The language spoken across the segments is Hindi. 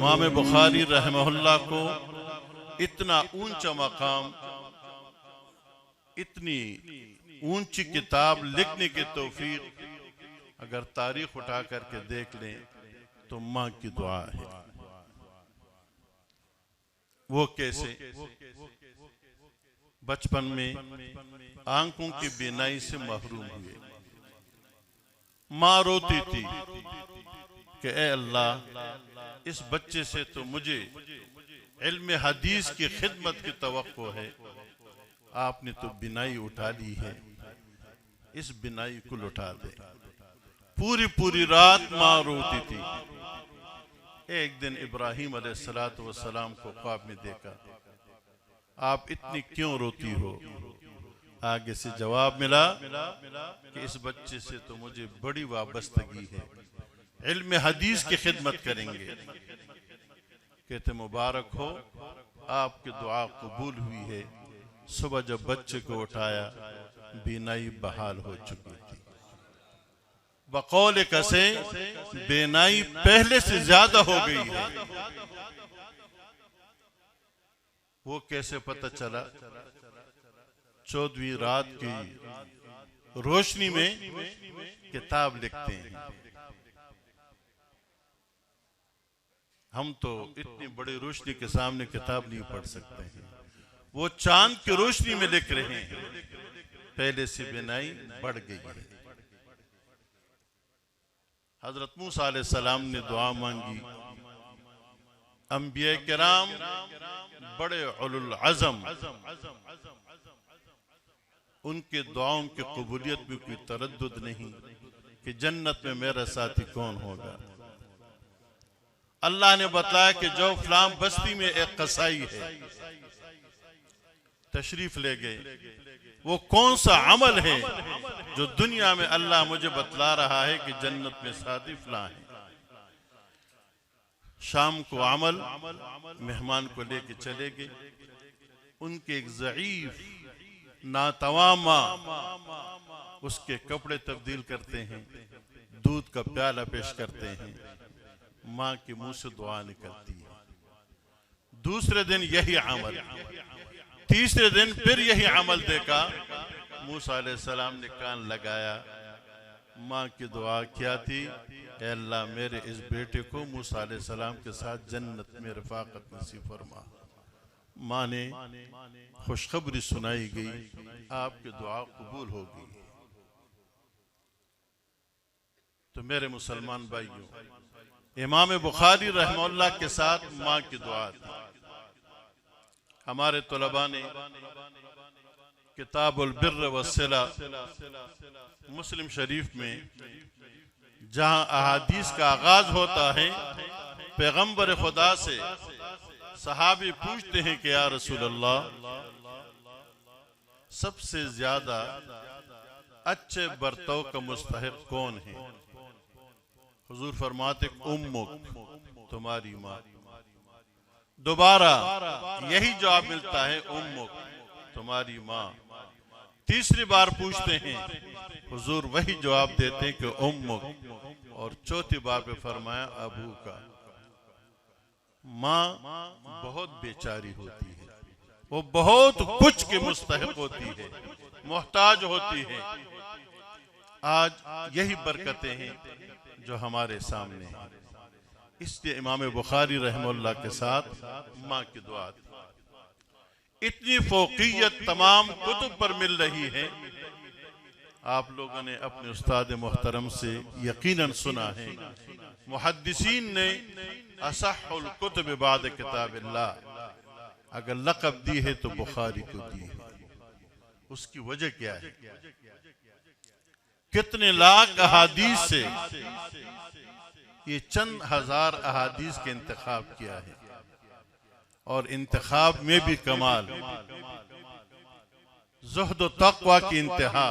इमाम बुखारी रहमहुल्लाह को इतना ऊंचा मकाम, इतनी ऊंची किताब लिखने की तौफीक अगर तारीख उठा करके देख लें तो माँ की दुआ है। वो कैसे बचपन में आंखों की बीनाई से महरूम हुए। माँ रोती थी कि ए अल्लाह, इस बच्चे से तो मुझे इल्म हदीस की खिदमत की तवक्को है, आपने तो बिनाई उठा ली है, इस बिनाई को लुटा दे। पूरी पूरी रात माँ रोती थी। एक दिन इब्राहिम अलैहिस्सलातु वस्सलाम को ख्वाब में देखा, आप इतनी क्यों रोती हो? आगे से जवाब मिला कि इस बच्चे से तो मुझे बड़ी वाबस्तगी है, इल्म हदीस की खिदमत करेंगे। कहते मुबारक हो, आपकी दुआ कबूल हुई है। सुबह जब बच्चे को उठाया, बीनाई बहाल हो चुकी थी। बकौल कसे बेनाई पहले से ज्यादा हो गई है। वो कैसे पता चला? 14वीं रात की रोशनी में किताब लिखते हैं। हम तो इतनी बड़ी रोशनी के सामने किताब नहीं पढ़ सकते हैं। वो चांद की रोशनी में लिख रहे हैं, पहले से बिनाई बढ़ गई है। हजरत मूसा अलैहिस्सलाम ने दुआ मांगी। अंबिया किराम बड़े उलुल अज़म, उनके दुआओं की कबूलियत में कोई तरद्दुद नहीं कि जन्नत में मेरा साथी कौन होगा। अल्लाह ने बताया कि जो फलां बस्ती में एक कसाई है, तशरीफ ले गए। वो कौन सा अमल है जो दुनिया में अल्लाह मुझे बतला रहा है कि जन्नत में साथी फलां है? शाम को अमल मेहमान को लेके चले गए। उनके एक ज़ईफ नातवामा उसके कपड़े तब्दील करते हैं, दूध का प्याला पेश करते हैं, माँ के मुंह से दुआ निकलती है। दूसरे दिन यही अमल, तीसरे दिन फिर यही अमल देखा। मूसा अलैहिस्सलाम ने कान लगाया, माँ की दुआ क्या थी? ऐ अल्लाह, मेरे इस बेटे को मूसा अलैहिस्सलाम के साथ जन्नत में रफाकत नसीब फरमा। माँ ने खुशखबरी सुनाई गई, आपकी दुआ कबूल हो गई। तो मेरे मुसलमान भाइयों, इमाम बुखारी रहमतुल्लाह के साथ माँ की दुआ थी। हमारे तलबा ने किताबुल बिर्र वस्सिला मुस्लिम शरीफ में जहां अहादीस का आगाज होता है, पैगंबर खुदा से सहाबी पूछते हैं कि या रसूल अल्लाह, सबसे ज्यादा अच्छे बर्ताव का मुस्तहिक कौन है? हुजूर फरमाते उम्मुक, तुम्हारी माँ। दोबारा यही जवाब मिलता है, उम्मुक, तुम्हारी माँ। तीसरी बार पूछते हैं, हुजूर वही जवाब देते हैं कि उम्मुक, और चौथी बार पे फरमाया अबू का। माँ बहुत बेचारी होती है, वो बहुत कुछ के मुस्तहिक होती है, मोहताज होती है। आज यही बरकतें हैं जो हमारे सामने हैं। इसलिए इमाम बुखारी रहमतुल्लाह के साथ माँ की दुआ थी। इतनी फौकियत तमाम कुतुब पर मिल रही है। आप लोगों ने अपने उस्ताद मोहतरम से यकीनन सुना है, मुहद्दिसीन ने असहुल कुतुब बाद किताबिल्लाह अगर लक़ब दी है तो बुखारी को दी है। उसकी वजह क्या है? कितने लाख अहादीस से ये चंद हजार अहादीस के इंतखाब किया है, और इंतखाब में भी कमाल, ज़ुहद व तक़वा की इंतहा।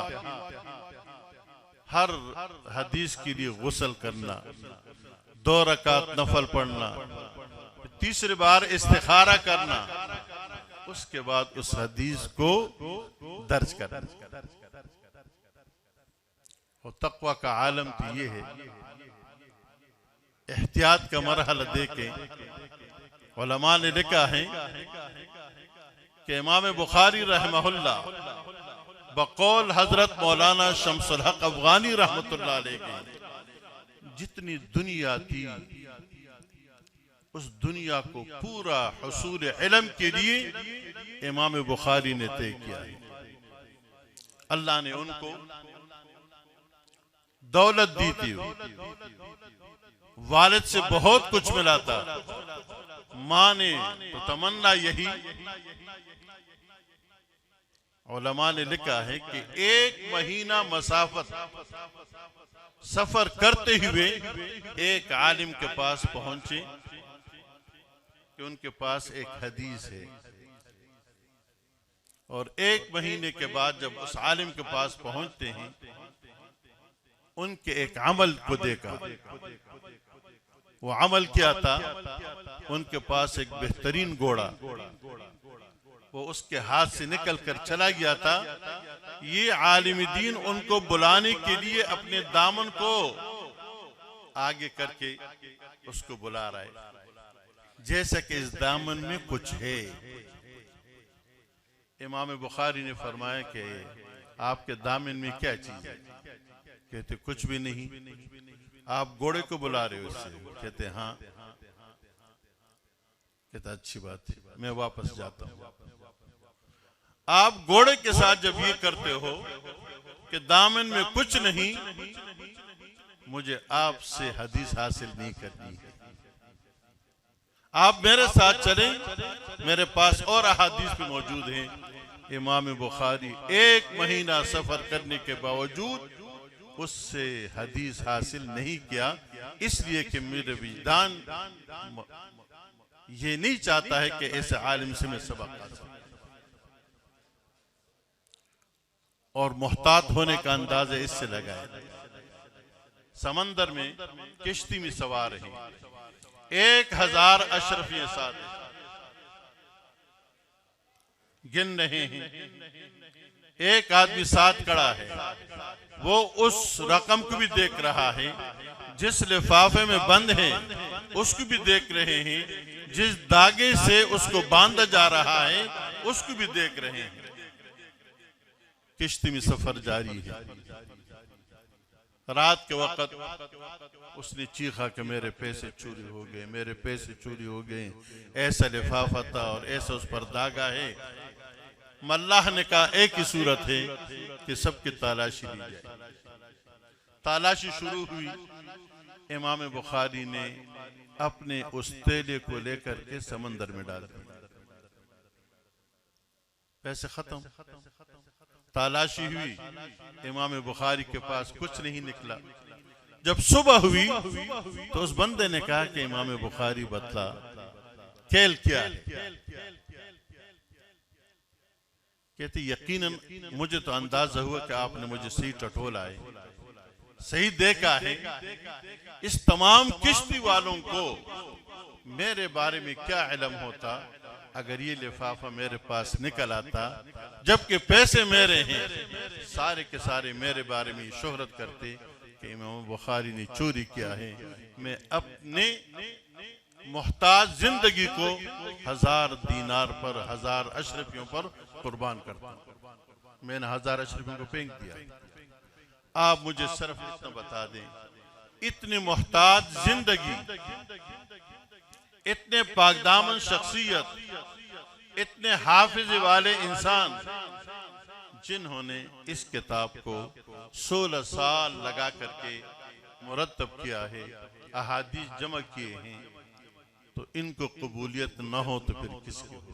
हर हदीस के लिए गुस्ल करना, 2 रकात नफल पढ़ना, तीसरी बार इस्तिखारा करना, उसके बाद उस हदीस को दर्ज करना। और तक़वा का आलम तो ये है, एहतियात का मरहला देके उलमा ने लिखा है कि इमाम बुखारी रहमहुल्लाह बकौल हजरत मौलाना शम्सुल हक अफगानी रहमतुल्लाह अलैह जितनी दुनिया थी उस दुनिया को पूरा हुसूल इल्म के लिए इमाम बुखारी ने तय किया है। अल्लाह ने उनको दौलत दी थी, वालिद से बहुत कुछ मिला था, माँ ने तो तमन्ना यही। उलमा ने लिखा है कि 1 महीना मसाफत सफर करते हुए एक आलिम के पास पहुंचे कि उनके पास एक हदीस है, और 1 महीने के बाद जब उस आलिम के पास पहुंचते हैं उनके एक अमल को देखा। वो अमल क्या था? उनके पास एक बेहतरीन घोड़ा, वो उसके हाथ से निकल कर चला गया था। ये आलिम दीन उनको बुलाने के लिए अपने दामन को आगे करके उसको बुला रहा है जैसे कि इस दामन में कुछ है। इमाम बुखारी ने फरमाया कि आपके दामन में क्या चीज है? कहते कुछ भी नहीं। आप घोड़े को बुला रहे हो उससे? कहते हाँ। कहता अच्छी बात है, मैं वापस जाता हूं। आप घोड़े के साथ जब ये करते हो कि दामन में कुछ नहीं, मुझे आपसे हदीस हासिल नहीं करनी है। आप मेरे साथ चलें, मेरे पास और अहादीस भी मौजूद हैं। इमाम बुखारी 1 महीना सफर करने के बावजूद उससे हदीस हासिल नहीं किया, इसलिए कि मेरे विजदान ये नहीं चाहता है कि ऐसे आलिम से मैं सबक हासिल। और मोहतात होने का अंदाजा इससे लगाया, समंदर में किश्ती में सवार हैं, 1000 अशरफियां साथ गिन रहे हैं। एक आदमी साथ खड़ा है, वो उस रकम को भी देख रहा है, जिस लिफाफे में बंद है उसको भी देख रहे हैं, जिस धागे से उसको बांधा जा रहा है उसको भी देख रहे हैं। किश्ती में सफर जारी है। रात के वक्त उसने चीखा कि मेरे पैसे चोरी हो गए, मेरे पैसे चोरी हो गए। ऐसा लिफाफा था और ऐसा उस पर धागा है। मल्लाह ने कहा एक ही सूरत है कि सबकी तलाशी ली जाए। तलाशी शुरू हुई। इमाम बुखारी ने अपने उस तेले को लेकर के समंदर में डाल दिया। पैसे खत्म। तलाशी हुई, इमाम बुखारी के पास कुछ नहीं निकला। जब सुबह हुई तो उस बंदे ने कहा कि इमाम बुखारी बतला खेल क्या है? कहते यकीनन मुझे तो अंदाजा हुआ कि आपने मुझे सही टटोला है, सही देखा है। इस तमाम किश्ती वालों को मेरे बारे में क्या इल्म होता अगर ये लिफाफा मेरे पास निकल आता, जबकि पैसे मेरे हैं। सारे के सारे मेरे बारे में शोहरत करते कि इमाम बुखारी ने चोरी किया है। मैं अपने मोहताज जिंदगी को 1000 दीनार पर, 1000 अशरफियों पर कुर्बान करता हूं। मैंने 1000 अशरफियों को फेंक दिया। आप मुझे सिर्फ इतना बता दें, इतनी मोहताज जिंदगी, इतने पाकदामन शख्सियत, इतने हाफिज वाले इंसान जिन्होंने इस किताब को 16 साल लगा करके मुरतब किया है, अहादीस जमा किए हैं, तो इनको कबूलियत न हो तो फिर किसकी होगी?